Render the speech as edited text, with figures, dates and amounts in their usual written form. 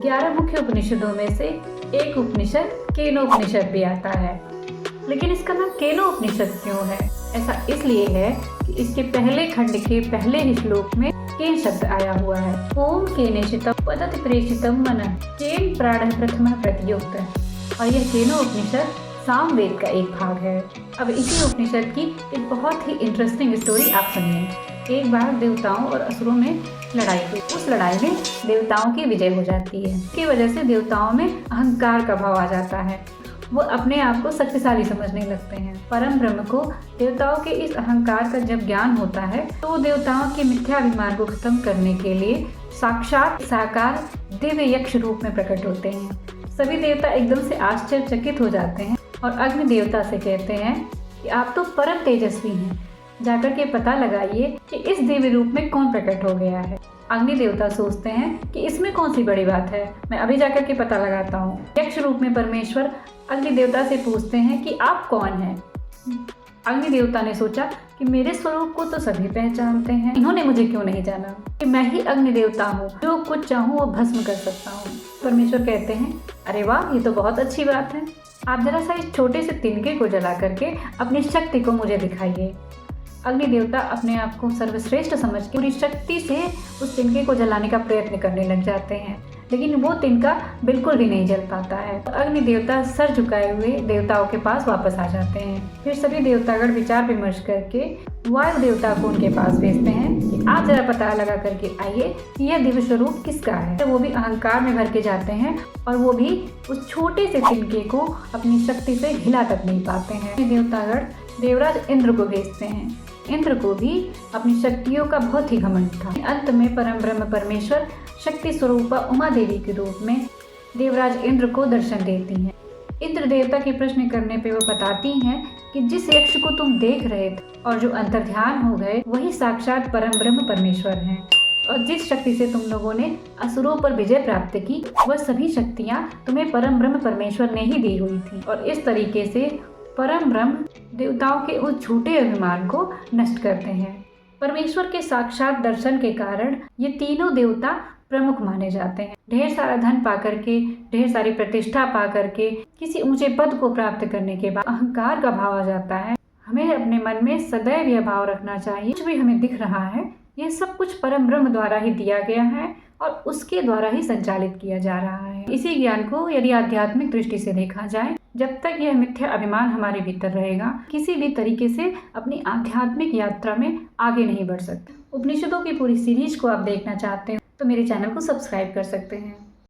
11 मुख्य उपनिषदों में से एक उपनिषद केनोपनिषद भी आता है। लेकिन इसका नाम केनोपनिषद क्यों है? ऐसा इसलिए है कि इसके पहले खंड के पहले ही श्लोक में केन शब्द आया हुआ है। ओम केनेशितम वदति प्रेषितम मनः केन प्राणः प्रथमः प्रतियोक्त। और यह केनोपनिषद सामवेद का एक भाग है। अब इसी उपनिषद की एक बहुत ही इंटरेस्टिंग स्टोरी आप सुनिए। एक बार देवताओं और असुरों में लड़ाई हुई। उस लड़ाई में देवताओं की विजय हो जाती है। इसकी वजह से देवताओं में अहंकार का भाव आ जाता है। वो अपने आप को शक्तिशाली समझने लगते हैं। परम ब्रह्म को देवताओं के इस अहंकार का जब ज्ञान होता है तो वो देवताओं के मिथ्याभिमान को खत्म करने के लिए साक्षात साकार दिव्य यक्ष रूप में प्रकट होते हैं। सभी देवता एकदम से आश्चर्यचकित हो जाते हैं और अग्नि देवता से कहते हैं कि आप तो परम तेजस्वी हैं, जाकर के पता लगाइए कि इस दिव्य रूप में कौन प्रकट हो गया है। अग्नि देवता सोचते हैं कि इसमें कौन सी बड़ी बात है, मैं अभी जाकर के पता लगाता हूँ। यक्ष रूप में परमेश्वर अग्नि देवता से पूछते हैं कि आप कौन हैं। अग्नि देवता ने सोचा कि मेरे स्वरूप को तो सभी पहचानते हैं, इन्होंने मुझे क्यों नहीं जाना कि मैं ही अग्नि देवता हूँ, जो कुछ चाहूँ वो भस्म कर सकता हूँ। परमेश्वर कहते हैं, अरे वाह, ये तो बहुत अच्छी बात है। आप जरा सा इस छोटे से तिनके को जला करके अपनी शक्ति को मुझे दिखाइए। अग्नि देवता अपने आप को सर्वश्रेष्ठ समझ के पूरी शक्ति से उस तिनके को जलाने का प्रयत्न करने लग जाते हैं, लेकिन वो तिनका बिल्कुल भी नहीं जल पाता है। अग्नि देवता सर झुकाए हुए देवताओं के पास वापस आ जाते हैं। फिर सभी देवतागण विचार विमर्श करके वायु देवता को उनके पास भेजते हैं कि आप जरा पता लगा करके आइए कि यह दिव्य स्वरूप किसका है। तो वो भी अहंकार में भर के जाते हैं और वो भी उस छोटे से तिनके को अपनी शक्ति से हिला तक नहीं पाते हैं। देवतागण देवराज इंद्र को भेजते हैं। इंद्र को भी अपनी शक्तियों का बहुत ही घमंड था। अंत में परम ब्रह्म परमेश्वर शक्ति स्वरूपा उमा देवी के रूप में देवराज इंद्र को दर्शन देती हैं। इंद्र देवता के प्रश्न करने पे वो बताती हैं कि जिस यक्ष को तुम देख रहे थे और जो अंतर्ध्यान हो गए वही साक्षात परम ब्रह्म परमेश्वर हैं। और जिस शक्ति से तुम लोगों ने असुरों पर विजय प्राप्त की वह सभी शक्तियाँ तुम्हें परम ब्रह्म परमेश्वर ने ही दी हुई थी। और इस तरीके से परम ब्रह्म देवताओं के उस झूठे अभिमान को नष्ट करते हैं। परमेश्वर के साक्षात दर्शन के कारण ये तीनों देवता प्रमुख माने जाते हैं। ढेर सारा धन पा करके, ढेर सारी प्रतिष्ठा पा करके, किसी ऊंचे पद को प्राप्त करने के बाद अहंकार का भाव आ जाता है। हमें अपने मन में सदैव यह भाव रखना चाहिए, कुछ भी हमें दिख रहा है यह सब कुछ परम ब्रह्म द्वारा ही दिया गया है और उसके द्वारा ही संचालित किया जा रहा है। इसी ज्ञान को यदि आध्यात्मिक दृष्टि से देखा जाए, जब तक यह मिथ्या अभिमान हमारे भीतर रहेगा, किसी भी तरीके से अपनी आध्यात्मिक यात्रा में आगे नहीं बढ़ सकते। उपनिषदों की पूरी सीरीज को आप देखना चाहते हैं तो मेरे चैनल को सब्सक्राइब कर सकते हैं।